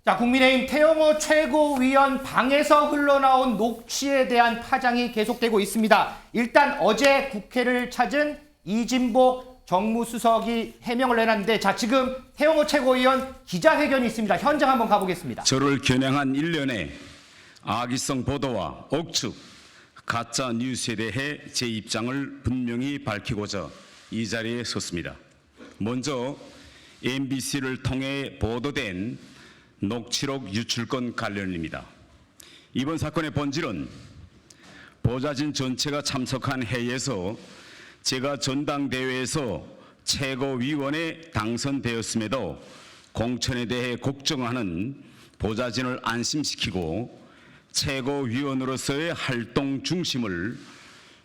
자, 국민의힘 태영호 최고위원 방에서 흘러나온 녹취에 대한 파장이 계속되고 있습니다. 일단 어제 국회를 찾은 이진복 정무수석이 해명을 내놨는데, 자, 지금 태영호 최고위원 기자회견이 있습니다. 현장 한번 가보겠습니다. 저를 겨냥한 일련의 악의성 보도와 억측, 가짜 뉴스에 대해 제 입장을 분명히 밝히고자 이 자리에 섰습니다. 먼저 MBC를 통해 보도된 녹취록 유출건 관련입니다. 이번 사건의 본질은 보좌진 전체가 참석한 회의에서 제가 전당대회에서 최고위원에 당선되었음에도 공천에 대해 걱정하는 보좌진을 안심시키고 최고위원으로서의 활동 중심을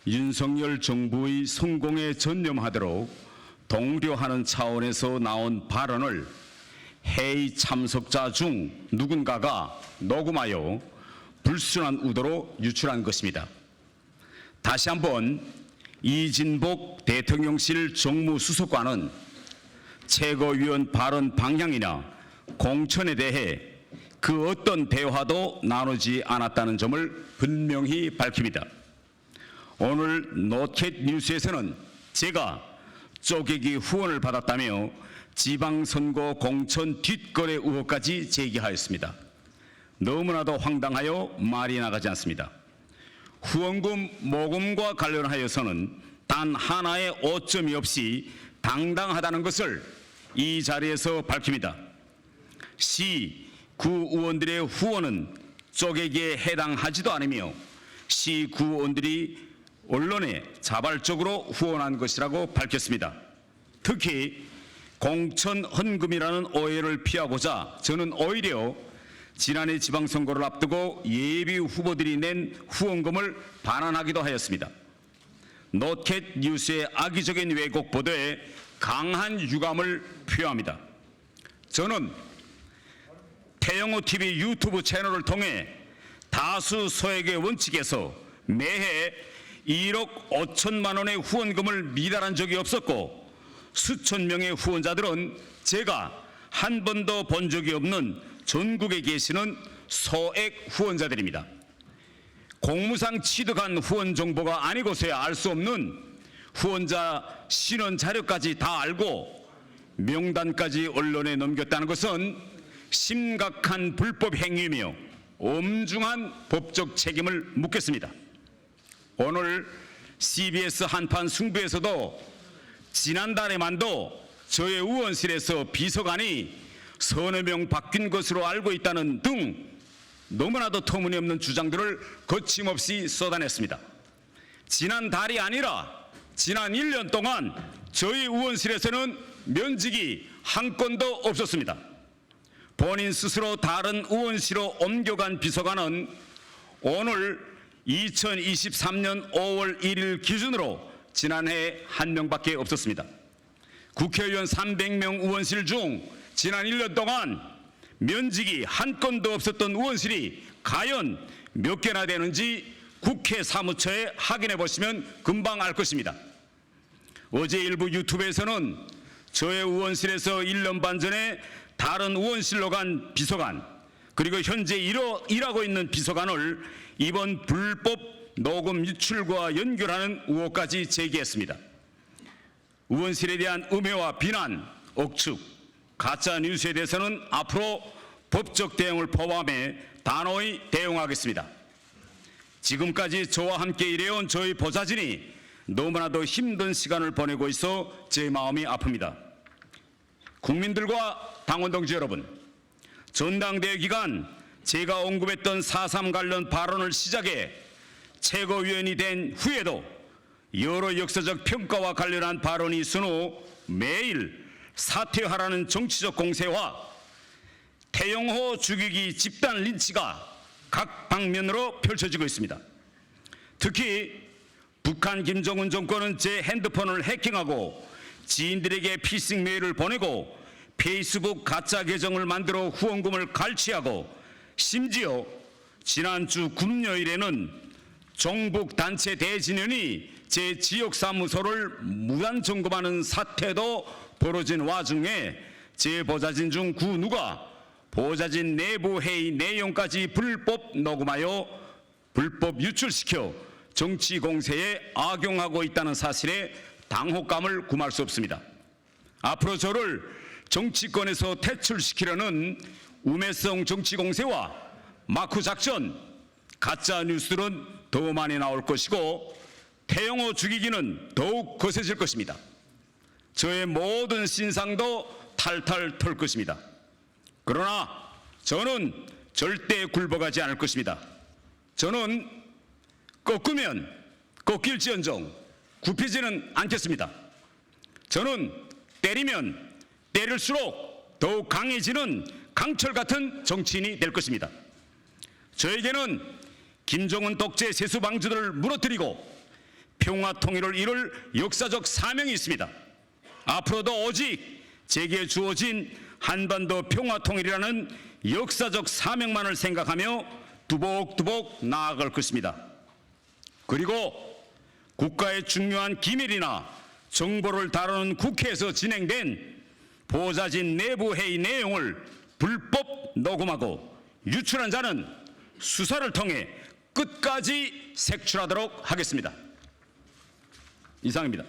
윤석열 정부의 성공에 전념하도록 독려하는 차원에서 나온 발언을 회의 참석자 중 누군가가 녹음하여 불순한 의도로 유출한 것입니다. 다시 한번 이진복 대통령실 정무수석과는 최고위원 발언 방향이나 공천에 대해 그 어떤 대화도 나누지 않았다는 점을 분명히 밝힙니다. 오늘 노켓 뉴스에서는 제가 쪼개기 후원을 받았다며 지방선거 공천 뒷거래 의혹까지 제기하였습니다. 너무나도 황당하여 말이 나가지 않습니다. 후원금 모금과 관련하여서는 단 하나의 오점이 없이 당당하다는 것을 이 자리에서 밝힙니다. 시구 의원들의 후원은 쪼개기에 해당하지도 않으며 시구 의원들이 언론에 자발적으로 후원한 것이라고 밝혔습니다. 특히 공천 헌금이라는 오해를 피하고자 저는 오히려 지난해 지방선거를 앞두고 예비 후보들이 낸 후원금을 반환하기도 하였습니다. 노켓 뉴스의 악의적인 왜곡 보도에 강한 유감을 표합니다. 저는 태영호 TV 유튜브 채널을 통해 다수 소액의 원칙에서 매해 1억 5천만 원의 후원금을 미달한 적이 없었고, 수천 명의 후원자들은 제가 한 번도 본 적이 없는 전국에 계시는 소액 후원자들입니다. 공무상 취득한 후원 정보가 아니고서야 알 수 없는 후원자 신원 자료까지 다 알고 명단까지 언론에 넘겼다는 것은 심각한 불법 행위이며 엄중한 법적 책임을 묻겠습니다. 오늘 CBS 한판 승부에서도 지난달에만도 저의 의원실에서 비서관이 서너 명 바뀐 것으로 알고 있다는 등 너무나도 터무니없는 주장들을 거침없이 쏟아냈습니다. 지난달이 아니라 지난 1년 동안 저희 의원실에서는 면직이 한 건도 없었습니다. 본인 스스로 다른 의원실로 옮겨간 비서관은 오늘 2023년 5월 1일 기준으로 지난해 한 명밖에 없었습니다. 국회의원 300명 의원실 중 지난 1년 동안 면직이 한 건도 없었던 의원실이 과연 몇 개나 되는지 국회 사무처에 확인해 보시면 금방 알 것입니다. 어제 일부 유튜브에서는 저의 의원실에서 1년 반 전에 다른 의원실로 간 비서관, 그리고 현재 일하고 있는 비서관을 이번 불법 녹음 유출과 연결하는 의혹까지 제기했습니다. 의원실에 대한 음해와 비난, 억측, 가짜 뉴스에 대해서는 앞으로 법적 대응을 포함해 단호히 대응하겠습니다. 지금까지 저와 함께 일해온 저희 보좌진이 너무나도 힘든 시간을 보내고 있어 제 마음이 아픕니다. 국민들과 당원 동지 여러분, 전당대회 기간 제가 언급했던 4.3 관련 발언을 시작해 최고위원이 된 후에도 여러 역사적 평가와 관련한 발언이 있은 후 매일 사퇴하라는 정치적 공세와 태영호 죽이기 집단 린치가 각 방면으로 펼쳐지고 있습니다. 특히 북한 김정은 정권은 제 핸드폰을 해킹하고 지인들에게 피싱 메일을 보내고 페이스북 가짜 계정을 만들어 후원금을 갈취하고 심지어 지난주 금요일에는 종북 단체 대진연이 제 지역 사무소를 무단 점검하는 사태도 벌어진 와중에 제 보좌진 중 그 누가 보좌진 내부 회의 내용까지 불법 녹음하여 불법 유출시켜 정치 공세에 악용하고 있다는 사실에 당혹감을 금할 수 없습니다. 앞으로 저를 정치권에서 퇴출시키려는 우매성 정치 공세와 마쿠 작전, 가짜 뉴스는 더 많이 나올 것이고 태영호 죽이기는 더욱 거세질 것입니다. 저의 모든 신상도 탈탈 털 것입니다. 그러나 저는 절대 굴복하지 않을 것입니다. 저는 꺾으면 꺾일지언정 굽히지는 않겠습니다. 저는 때리면 때릴수록 더욱 강해지는 강철 같은 정치인이 될 것입니다. 저에게는 김정은 독재 세수 방주들을 무너뜨리고 평화 통일을 이룰 역사적 사명이 있습니다. 앞으로도 오직 제게 주어진 한반도 평화 통일이라는 역사적 사명만을 생각하며 두복두복 나아갈 것입니다. 그리고 국가의 중요한 기밀이나 정보를 다루는 국회에서 진행된 보좌진 내부 회의 내용을 불법 녹음하고 유출한 자는 수사를 통해 끝까지 색출하도록 하겠습니다. 이상입니다.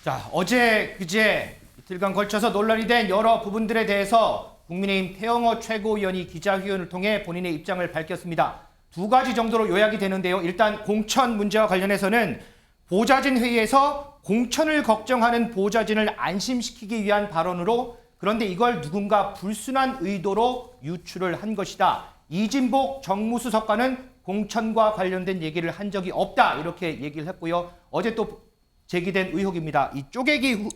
자, 어제 그제 이틀간 걸쳐서 논란이 된 여러 부분들에 대해서 국민의힘 태영호 최고위원이 기자회견을 통해 본인의 입장을 밝혔습니다. 두 가지 정도로 요약이 되는데요. 일단 공천 문제와 관련해서는 보좌진 회의에서 공천을 걱정하는 보좌진을 안심시키기 위한 발언으로, 그런데 이걸 누군가 불순한 의도로 유출을 한 것이다. 이진복 정무수석과는 공천과 관련된 얘기를 한 적이 없다. 이렇게 얘기를 했고요. 어제 또 제기된 의혹입니다. 이 쪼개기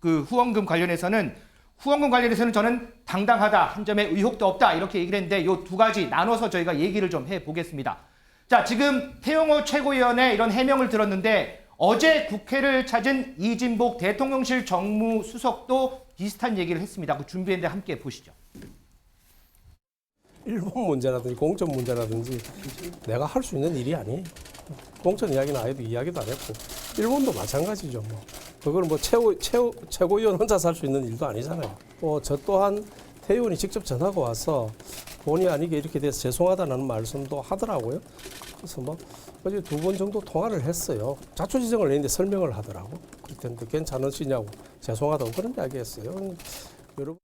후원금 관련해서는 저는 당당하다. 한 점의 의혹도 없다. 이렇게 얘기를 했는데 이 두 가지 나눠서 저희가 얘기를 좀 해보겠습니다. 자, 지금 태영호 최고위원의 이런 해명을 들었는데 어제 국회를 찾은 이진복 대통령실 정무수석도 비슷한 얘기를 했습니다. 그 준비했는데 함께 보시죠. 일본 문제라든지 공천 문제라든지 내가 할 수 있는 일이 아니에요. 공천 이야기는 아예도 이야기도 안 했고 일본도 마찬가지죠. 뭐 그거는 뭐 최고위원 혼자서 할 수 있는 일도 아니잖아요. 저 또한 태 의원이 직접 전화가 와서 본의 아니게 이렇게 돼서 죄송하다는 말씀도 하더라고요. 그래서 뭐 어제 2번 정도 통화를 했어요. 자초지정을 내는데 설명을 하더라고. 그랬더니 괜찮으시냐고 죄송하다고 그런 이야기했어요. 여러분.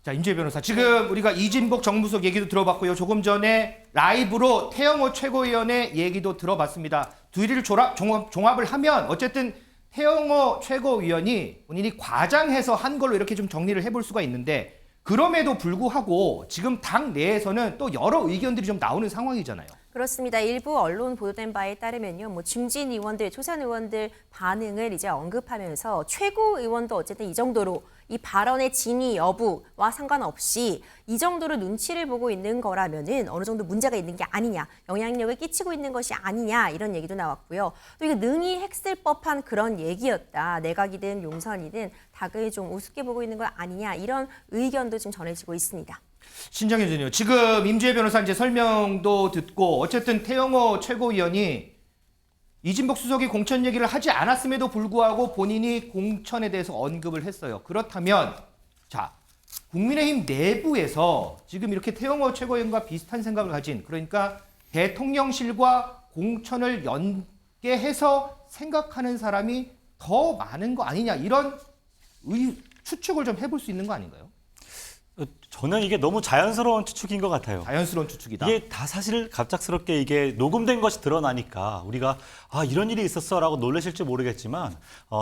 자, 임지혜 변호사. 지금 우리가 이진복 정무수석 얘기도 들어봤고요. 조금 전에 라이브로 태영호 최고위원의 얘기도 들어봤습니다. 두 일을 종합을 하면 어쨌든 태영호 최고위원이 본인이 과장해서 한 걸로 이렇게 좀 정리를 해볼 수가 있는데, 그럼에도 불구하고 지금 당 내에서는 또 여러 의견들이 좀 나오는 상황이잖아요. 그렇습니다. 일부 언론 보도된 바에 따르면요, 뭐 중진 의원들, 초선 의원들 반응을 이제 언급하면서 최고위원도 어쨌든 이 정도로 이 발언의 진위 여부와 상관없이 이 정도로 눈치를 보고 있는 거라면은 어느 정도 문제가 있는 게 아니냐, 영향력을 끼치고 있는 것이 아니냐 이런 얘기도 나왔고요. 또 이게 능히 했을 법한 그런 얘기였다. 내각이든 용선이든 닭을 좀 우습게 보고 있는 거 아니냐 이런 의견도 지금 전해지고 있습니다. 신정현 의원이요. 지금 임지혜 변호사 이제 설명도 듣고 어쨌든 태영호 최고위원이 이진복 수석이 공천 얘기를 하지 않았음에도 불구하고 본인이 공천에 대해서 언급을 했어요. 그렇다면 자, 국민의힘 내부에서 지금 이렇게 태영호 최고위원과 비슷한 생각을 가진, 그러니까 대통령실과 공천을 연계해서 생각하는 사람이 더 많은 거 아니냐, 이런 추측을 좀 해볼 수 있는 거 아닌가요? 저는 이게 너무 자연스러운 추측인 것 같아요. 자연스러운 추측이다. 이게 다 사실 갑작스럽게 이게 녹음된 것이 드러나니까 우리가 이런 일이 있었어라고 놀라실지 모르겠지만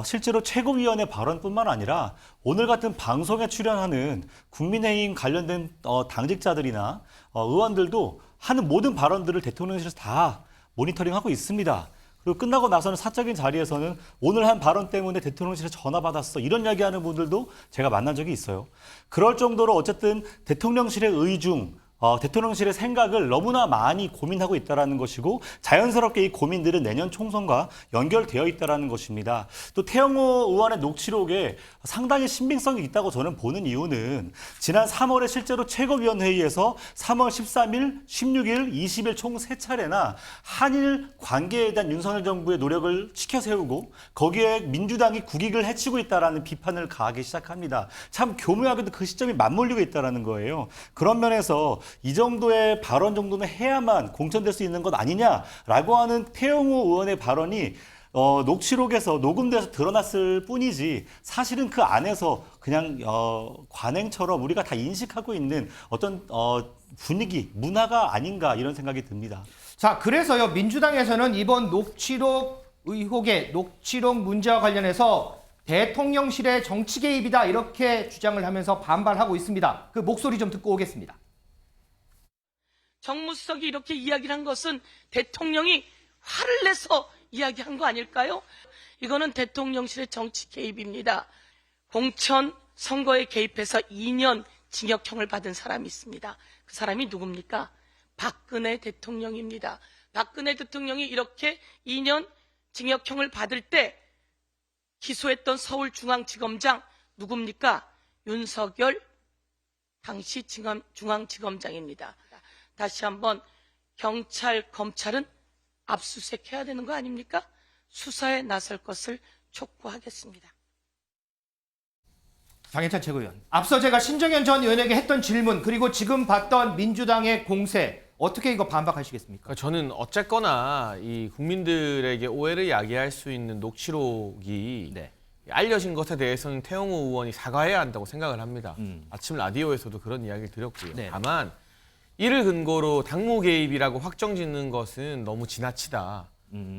실제로 최고위원의 발언뿐만 아니라 오늘 같은 방송에 출연하는 국민의힘 관련된 당직자들이나 의원들도 하는 모든 발언들을 대통령실에서 다 모니터링하고 있습니다. 그리고 끝나고 나서는 사적인 자리에서는 오늘 한 발언 때문에 대통령실에 전화 받았어 이런 이야기하는 분들도 제가 만난 적이 있어요. 그럴 정도로 어쨌든 대통령실의 의중, 대통령실의 생각을 너무나 많이 고민하고 있다는 것이고 자연스럽게 이 고민들은 내년 총선과 연결되어 있다는 것입니다. 또 태영호 의원의 녹취록에 상당히 신빙성이 있다고 저는 보는 이유는 지난 3월에 실제로 최고위원회의에서 3월 13일, 16일, 20일 총 3차례나 한일 관계에 대한 윤석열 정부의 노력을 치켜 세우고 거기에 민주당이 국익을 해치고 있다는 비판을 가하기 시작합니다. 참 교묘하게도 그 시점이 맞물리고 있다는 거예요. 그런 면에서 이 정도의 발언 정도는 해야만 공천될 수 있는 것 아니냐라고 하는 태영호 의원의 발언이 녹취록에서 녹음돼서 드러났을 뿐이지 사실은 그 안에서 그냥 관행처럼 우리가 다 인식하고 있는 어떤 분위기, 문화가 아닌가 이런 생각이 듭니다. 자, 그래서요, 민주당에서는 이번 녹취록 의혹의 녹취록 문제와 관련해서 대통령실의 정치 개입이다 이렇게 주장을 하면서 반발하고 있습니다. 그 목소리 좀 듣고 오겠습니다. 정무수석이 이렇게 이야기를 한 것은 대통령이 화를 내서 이야기한 거 아닐까요? 이거는 대통령실의 정치 개입입니다. 공천 선거에 개입해서 2년 징역형을 받은 사람이 있습니다. 그 사람이 누굽니까? 박근혜 대통령입니다. 박근혜 대통령이 이렇게 2년 징역형을 받을 때 기소했던 서울중앙지검장 누굽니까? 윤석열 당시 중앙지검장입니다. 다시 한번 경찰, 검찰은 압수수색해야 되는 거 아닙니까? 수사에 나설 것을 촉구하겠습니다. 장해찬 최고위원. 앞서 제가 신정현 전 의원에게 했던 질문 그리고 지금 봤던 민주당의 공세 어떻게 이거 반박하시겠습니까? 그러니까 저는 어쨌거나 이 국민들에게 오해를 야기할 수 있는 녹취록이 네. 알려진 것에 대해서는 태영호 의원이 사과해야 한다고 생각을 합니다. 아침 라디오에서도 그런 이야기를 드렸고요. 네. 다만 이를 근거로 당무 개입이라고 확정짓는 것은 너무 지나치다.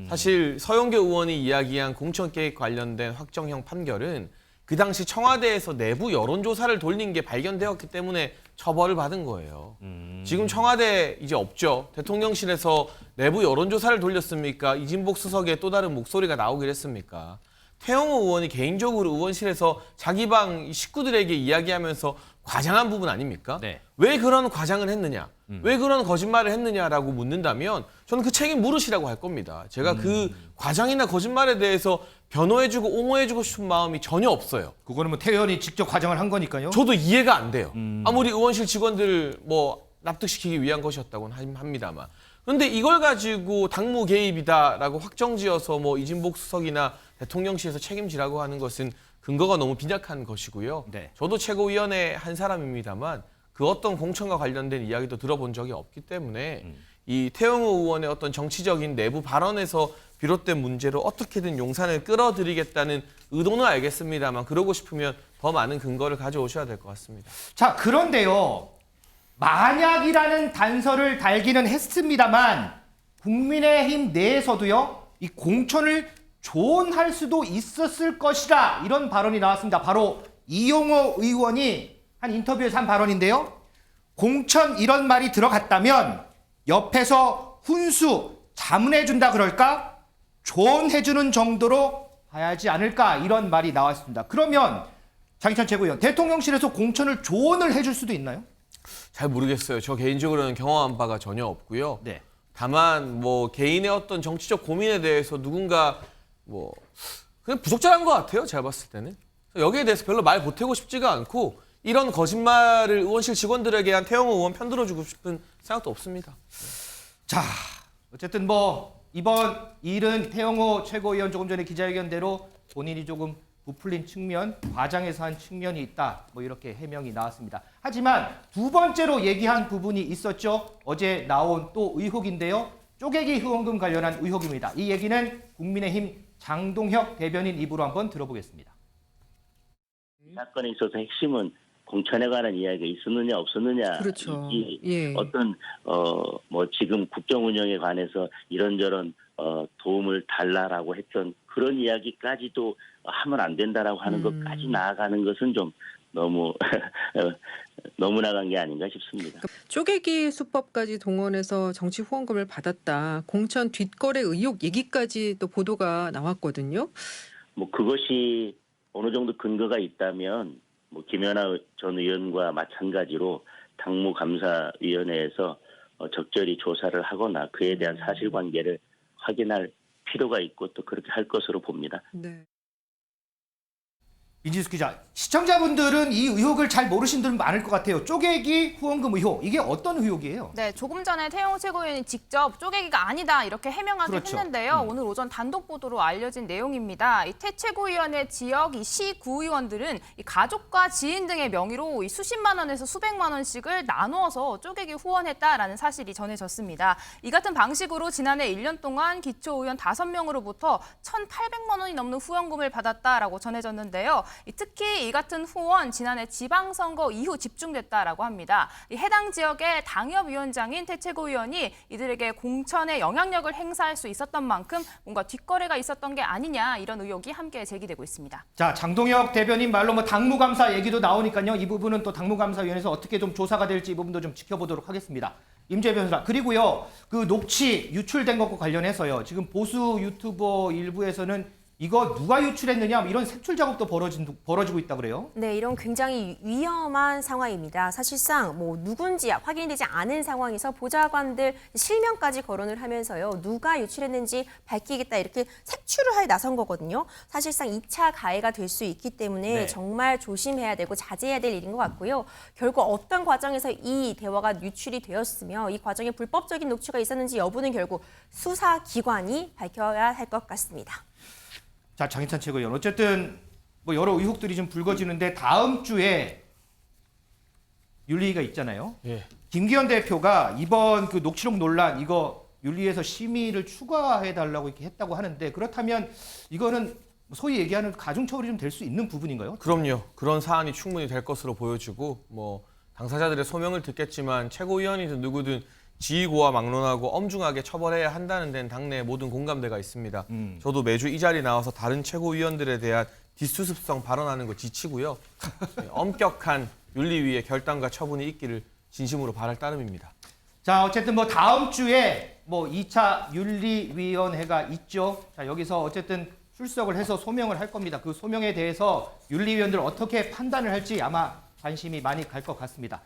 사실 서영교 의원이 이야기한 공천 개입 관련된 확정형 판결은 그 당시 청와대에서 내부 여론조사를 돌린 게 발견되었기 때문에 처벌을 받은 거예요. 지금 청와대 이제 없죠. 대통령실에서 내부 여론조사를 돌렸습니까? 이진복 수석의 또 다른 목소리가 나오길 했습니까? 태영호 의원이 개인적으로 의원실에서 자기 방 식구들에게 이야기하면서 과장한 부분 아닙니까? 네. 왜 그런 과장을 했느냐? 왜 그런 거짓말을 했느냐라고 묻는다면 저는 그 책임 물으시라고 할 겁니다. 제가 그 과장이나 거짓말에 대해서 변호해주고 옹호해주고 싶은 마음이 전혀 없어요. 그거는 뭐 태 의원이 직접 과정을 한 거니까요. 저도 이해가 안 돼요. 아무리 의원실 직원들 뭐 납득시키기 위한 것이었다고는 합니다만. 그런데 이걸 가지고 당무 개입이다라고 확정지어서 뭐 이진복 수석이나 대통령실에서 책임지라고 하는 것은 근거가 너무 빈약한 것이고요. 네. 저도 최고위원회 한 사람입니다만 그 어떤 공천과 관련된 이야기도 들어본 적이 없기 때문에 이 태영호 의원의 어떤 정치적인 내부 발언에서 비롯된 문제로 어떻게든 용산을 끌어들이겠다는 의도는 알겠습니다만 그러고 싶으면 더 많은 근거를 가져오셔야 될 것 같습니다. 자, 그런데요. 만약이라는 단서를 달기는 했습니다만 국민의힘 내에서도요. 이 공천을 조언할 수도 있었을 것이다. 이런 발언이 나왔습니다. 바로 이용호 의원이 한 인터뷰에서 한 발언인데요. 공천 이런 말이 들어갔다면 옆에서 훈수 자문해준다 그럴까? 조언해주는 정도로 봐야지 않을까? 이런 말이 나왔습니다. 그러면 장희찬 최고위원, 대통령실에서 공천을 조언을 해줄 수도 있나요? 잘 모르겠어요. 저 개인적으로는 경험한 바가 전혀 없고요. 네. 다만 뭐 개인의 어떤 정치적 고민에 대해서 누군가 뭐 그냥 부적절한 것 같아요. 제가 봤을 때는. 여기에 대해서 별로 말 보태고 싶지가 않고 이런 거짓말을 의원실 직원들에게 한 태영호 의원 편들어주고 싶은 생각도 없습니다. 자, 어쨌든 뭐 이번 일은 태영호 최고위원 조금 전에 기자회견대로 본인이 조금 부풀린 측면, 과장해서 한 측면이 있다. 뭐 이렇게 해명이 나왔습니다. 하지만 두 번째로 얘기한 부분이 있었죠. 어제 나온 또 의혹인데요. 쪼개기 후원금 관련한 의혹입니다. 이 얘기는 국민의힘 장동혁 대변인 입으로 한번 들어보겠습니다. 이 사건에 있어서 핵심은 공천에 관한 이야기가 있었느냐 없었느냐, 그렇죠. 예. 어떤 뭐 지금 국정 운영에 관해서 이런저런 도움을 달라라고 했던 그런 이야기까지도 하면 안 된다라고 하는 것까지 나아가는 것은 좀 너무 너무 나간 게 아닌가 싶습니다. 쪼개기 수법까지 동원해서 정치 후원금을 받았다. 공천 뒷거래 의혹 얘기까지 또 보도가 나왔거든요. 뭐 그것이 어느 정도 근거가 있다면 뭐 김연아 전 의원과 마찬가지로 당무감사위원회에서 적절히 조사를 하거나 그에 대한 사실관계를 확인할 필요가 있고 또 그렇게 할 것으로 봅니다. 네. 이진숙 기자, 시청자분들은 이 의혹을 잘 모르신 분들 많을 것 같아요. 쪼개기 후원금 의혹, 이게 어떤 의혹이에요? 네, 조금 전에 태영호 최고위원이 직접 쪼개기가 아니다 이렇게 해명하긴 그렇죠. 했는데요. 오늘 오전 단독 보도로 알려진 내용입니다. 이 태 최고위원의 지역 이 시 구의원들은 이 가족과 지인 등의 명의로 이 수십만 원에서 수백만 원씩을 나누어서 쪼개기 후원했다라는 사실이 전해졌습니다. 이 같은 방식으로 지난해 1년 동안 기초의원 5명으로부터 1,800만 원이 넘는 후원금을 받았다라고 전해졌는데요. 특히 이 같은 후원 지난해 지방선거 이후 집중됐다라고 합니다. 해당 지역의 당협위원장인 태 최고위원이 이들에게 공천에 영향력을 행사할 수 있었던 만큼 뭔가 뒷거래가 있었던 게 아니냐 이런 의혹이 함께 제기되고 있습니다. 자, 장동혁 대변인 말로 뭐 당무감사 얘기도 나오니까요. 이 부분은 또 당무감사위원회에서 어떻게 좀 조사가 될지 이 부분도 좀 지켜보도록 하겠습니다. 임재 변호사, 그리고요, 그 녹취 유출된 것과 관련해서요. 지금 보수 유튜버 일부에서는 이거 누가 유출했느냐 이런 색출 작업도 벌어지고 있다 그래요? 네, 이런 굉장히 위험한 상황입니다. 사실상 뭐 누군지 확인되지 않은 상황에서 보좌관들 실명까지 거론을 하면서요. 누가 유출했는지 밝히겠다 이렇게 색출을 하에 나선 거거든요. 사실상 2차 가해가 될 수 있기 때문에 네. 정말 조심해야 되고 자제해야 될 일인 것 같고요. 결국 어떤 과정에서 이 대화가 유출이 되었으며 이 과정에 불법적인 녹취가 있었는지 여부는 결국 수사기관이 밝혀야 할 것 같습니다. 자, 장희찬 최고위원, 어쨌든 뭐 여러 의혹들이 좀 불거지는데 다음 주에 윤리위가 있잖아요. 예. 김기현 대표가 이번 그 녹취록 논란 이거 윤리위에서 심의를 추가해달라고 이렇게 했다고 하는데 그렇다면 이거는 소위 얘기하는 가중처벌이 좀 될 수 있는 부분인가요? 그럼요. 그런 사안이 충분히 될 것으로 보여지고 뭐 당사자들의 소명을 듣겠지만 최고위원이든 누구든 지휘고와 막론하고 엄중하게 처벌해야 한다는 데는 당내에 모든 공감대가 있습니다. 저도 매주 이 자리에 나와서 다른 최고위원들에 대한 뒷수습성 발언하는 거 지치고요. 엄격한 윤리위의 결단과 처분이 있기를 진심으로 바랄 따름입니다. 자, 어쨌든 뭐 다음 주에 뭐 2차 윤리위원회가 있죠. 자, 여기서 어쨌든 출석을 해서 소명을 할 겁니다. 그 소명에 대해서 윤리위원들 어떻게 판단을 할지 아마 관심이 많이 갈 것 같습니다.